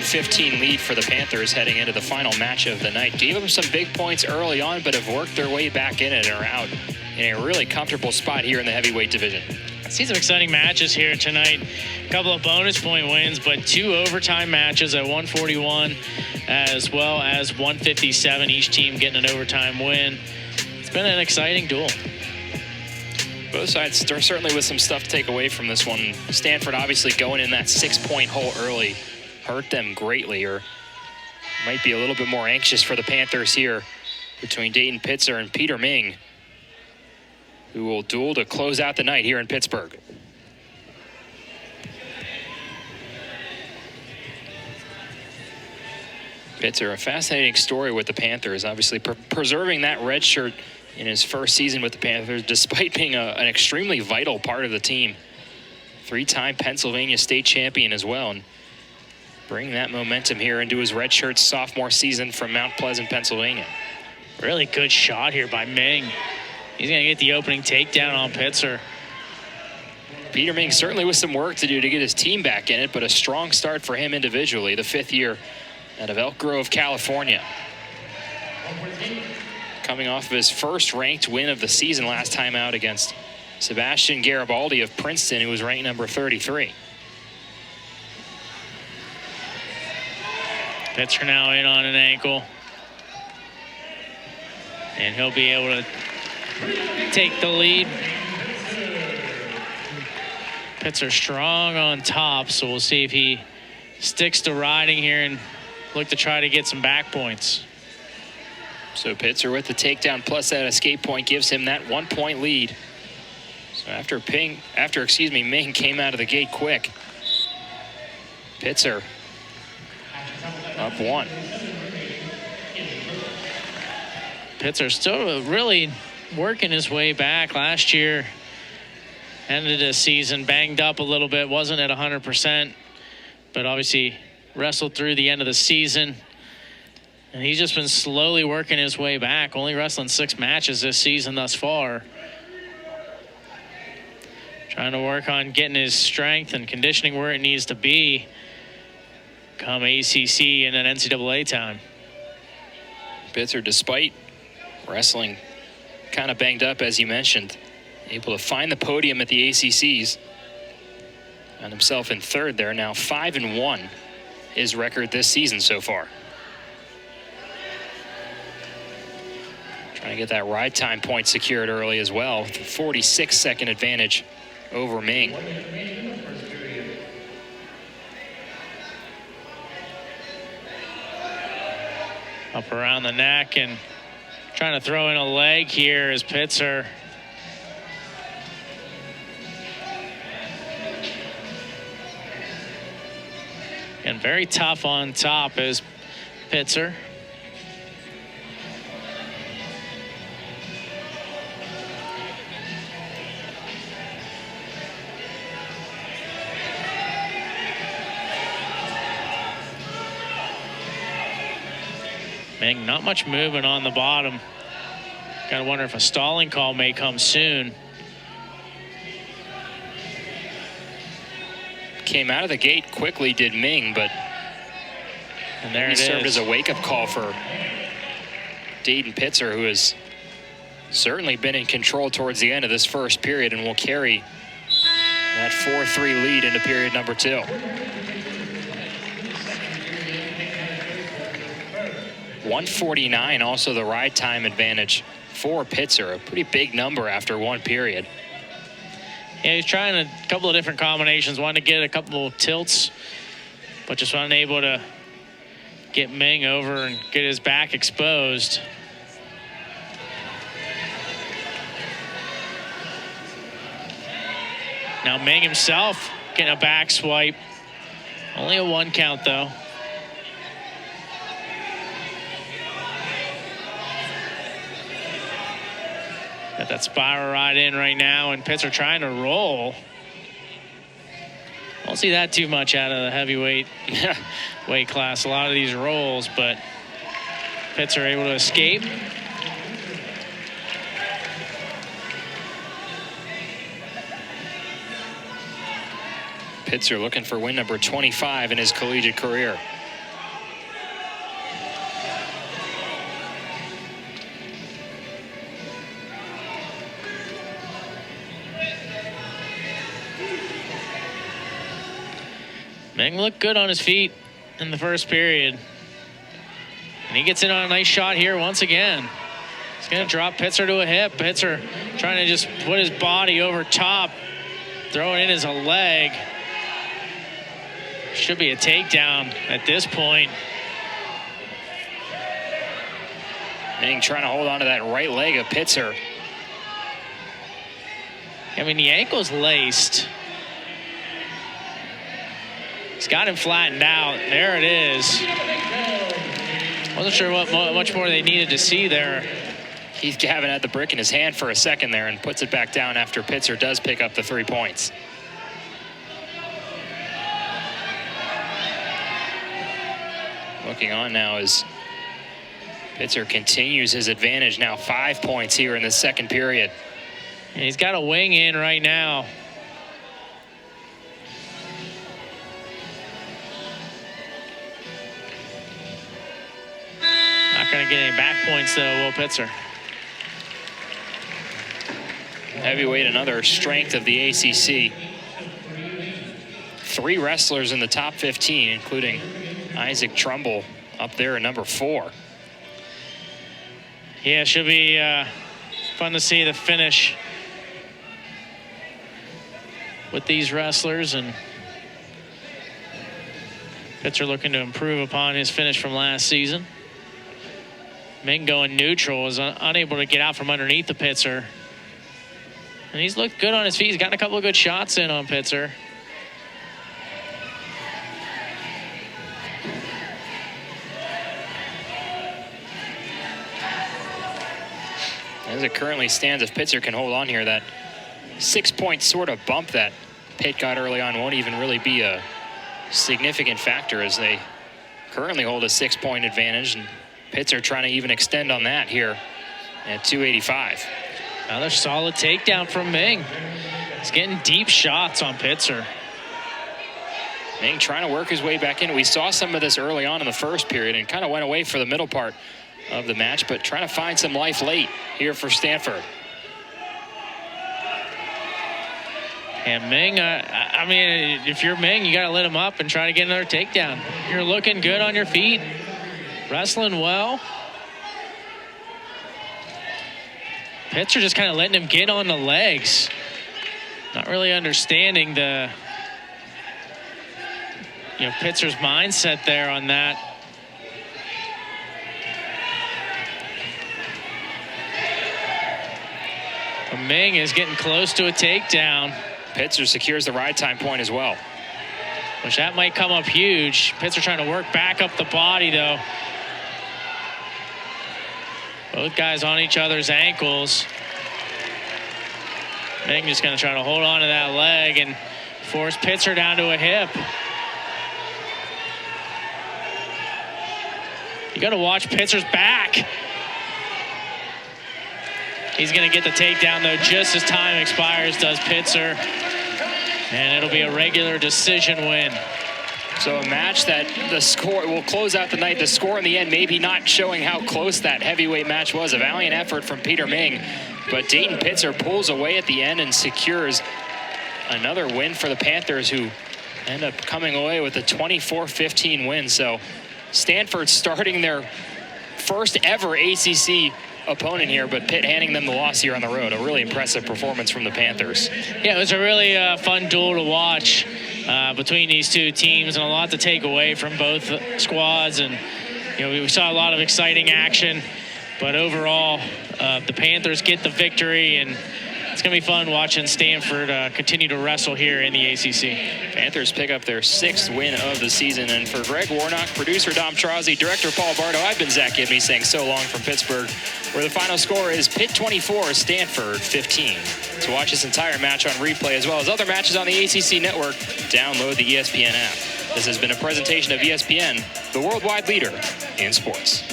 21-15 lead for the Panthers heading into the final match of the night. Gave them some big points early on, but have worked their way back in and are out in a really comfortable spot here in the heavyweight division. See some exciting matches here tonight. A couple of bonus point wins, but 2 overtime matches at 141 as well as 157. Each team getting an overtime win. It's been an exciting duel. Both sides certainly with some stuff to take away from this one. Stanford obviously going in that 6-point hole early hurt them greatly, or might be a little bit more anxious for the Panthers here between Dayton Pitzer and Peter Ming, who will duel to close out the night here in Pittsburgh. Pitzer, a fascinating story with the Panthers, obviously preserving that red shirt in his first season with the Panthers, despite being an extremely vital part of the team. 3-time Pennsylvania state champion as well, and bringing that momentum here into his redshirt sophomore season from Mount Pleasant, Pennsylvania. Really good shot here by Ming. He's going to get the opening takedown on Pitzer. Peter Ming certainly with some work to do to get his team back in it, but a strong start for him individually, the 5th year out of Elk Grove, California. Coming off of his first ranked win of the season last time out against Sebastian Garibaldi of Princeton, who was ranked number 33. Pitzer now in on an ankle. And he'll be able to take the lead. Pitzer strong on top, so we'll see if he sticks to riding here and look to try to get some back points. So Pitzer with the takedown plus that escape point gives him that 1-point lead. So after Ming came out of the gate quick, Pitzer up 1. Pitzer still really working his way back. Last year, ended the season banged up a little bit, wasn't at 100%, but obviously wrestled through the end of the season. And he's just been slowly working his way back, only wrestling 6 matches this season thus far. Trying to work on getting his strength and conditioning where it needs to be come ACC and then NCAA time. Pitzer, despite wrestling kind of banged up, as you mentioned, able to find the podium at the ACCs. Found himself in 3rd there, now 5-1, his record this season so far. Trying to get that ride time point secured early as well, with a 46-second advantage over Ming. Up around the neck and trying to throw in a leg here is Pitzer. And very tough on top is Pitzer. Ming, not much movement on the bottom. Gotta wonder if a stalling call may come soon. Came out of the gate quickly, did Ming, but and there it served is. as a wake-up call for Dayton Pitzer, who has certainly been in control towards the end of this first period and will carry that 4-3 lead into period number 2. .149 also the ride time advantage for Pitzer, a pretty big number after 1 period. Yeah, he's trying a couple of different combinations, wanting to get a couple of tilts, but just unable to get Ming over and get his back exposed. Now Ming himself getting a back swipe. Only a 1 count though. Got that spiral ride in right now, and Pitzer trying to roll. Won't see that too much out of the heavyweight weight class. A lot of these rolls, but Pitzer able to escape. Pitzer looking for win number 25 in his collegiate career. Ming looked good on his feet in the first period. And he gets in on a nice shot here once again. He's going to drop Pitzer to a hip. Pitzer trying to just put his body over top, throw it in as a leg. Should be a takedown at this point. Ming trying to hold on to that right leg of Pitzer. I mean, the ankle's laced. He's got him flattened out. There it is. Wasn't sure what much more they needed to see there. Keith Gavin had the brick in his hand for a second there and puts it back down after Pitzer does pick up the 3 points. Looking on now as Pitzer continues his advantage, now 5 points here in the second period. And he's got a wing in right now. Not going to get any back points though, Will Pitzer. Heavyweight, another strength of the ACC. 3 wrestlers in the top 15, including Isaac Trumbull up there at number 4. Yeah, it should be fun to see the finish with these wrestlers, and Pitzer looking to improve upon his finish from last season. Ming going neutral, was unable to get out from underneath the Pitzer. And he's looked good on his feet. He's gotten a couple of good shots in on Pitzer. As it currently stands, if Pitzer can hold on here, that 6-point sort of bump that Pitt got early on won't even really be a significant factor, as they currently hold a 6-point advantage, and Pitzer trying to even extend on that here at 285. Another solid takedown from Ming. He's getting deep shots on Pitzer. Ming trying to work his way back in. We saw some of this early on in the first period and kind of went away for the middle part of the match, but trying to find some life late here for Stanford. And Ming, I mean, if you're Ming, you got to let him up and try to get another takedown. You're looking good on your feet, wrestling well. Pitzer just kind of letting him get on the legs. Not really understanding the, Pitzer's mindset there on that. But Ming is getting close to a takedown. Pitzer secures the ride time point as well. Which that might come up huge. Pitzer trying to work back up the body though. Both guys on each other's ankles. Ming just going to try to hold on to that leg and force Pitzer down to a hip. You got to watch Pitzer's back. He's going to get the takedown though just as time expires, does Pitzer. And it'll be a regular decision win. So a match that the score will close out the night. The score in the end maybe not showing how close that heavyweight match was. A valiant effort from Peter Ming, but Dayton Pitzer pulls away at the end and secures another win for the Panthers, who end up coming away with a 24-15 win. So Stanford starting their first ever ACC opponent here, but Pitt handing them the loss here on the road. A really impressive performance from the Panthers. Yeah, it was a really fun duel to watch between these two teams, and a lot to take away from both squads. And we saw a lot of exciting action, but overall the Panthers get the victory, and it's going to be fun watching Stanford continue to wrestle here in the ACC. Panthers pick up their 6th win of the season. And for Greg Warnock, producer Dom Trozzi, director Paul Bardo, I've been Zach Gibney saying so long from Pittsburgh, where the final score is Pitt 24, Stanford 15. To watch this entire match on replay, as well as other matches on the ACC network, download the ESPN app. This has been a presentation of ESPN, the worldwide leader in sports.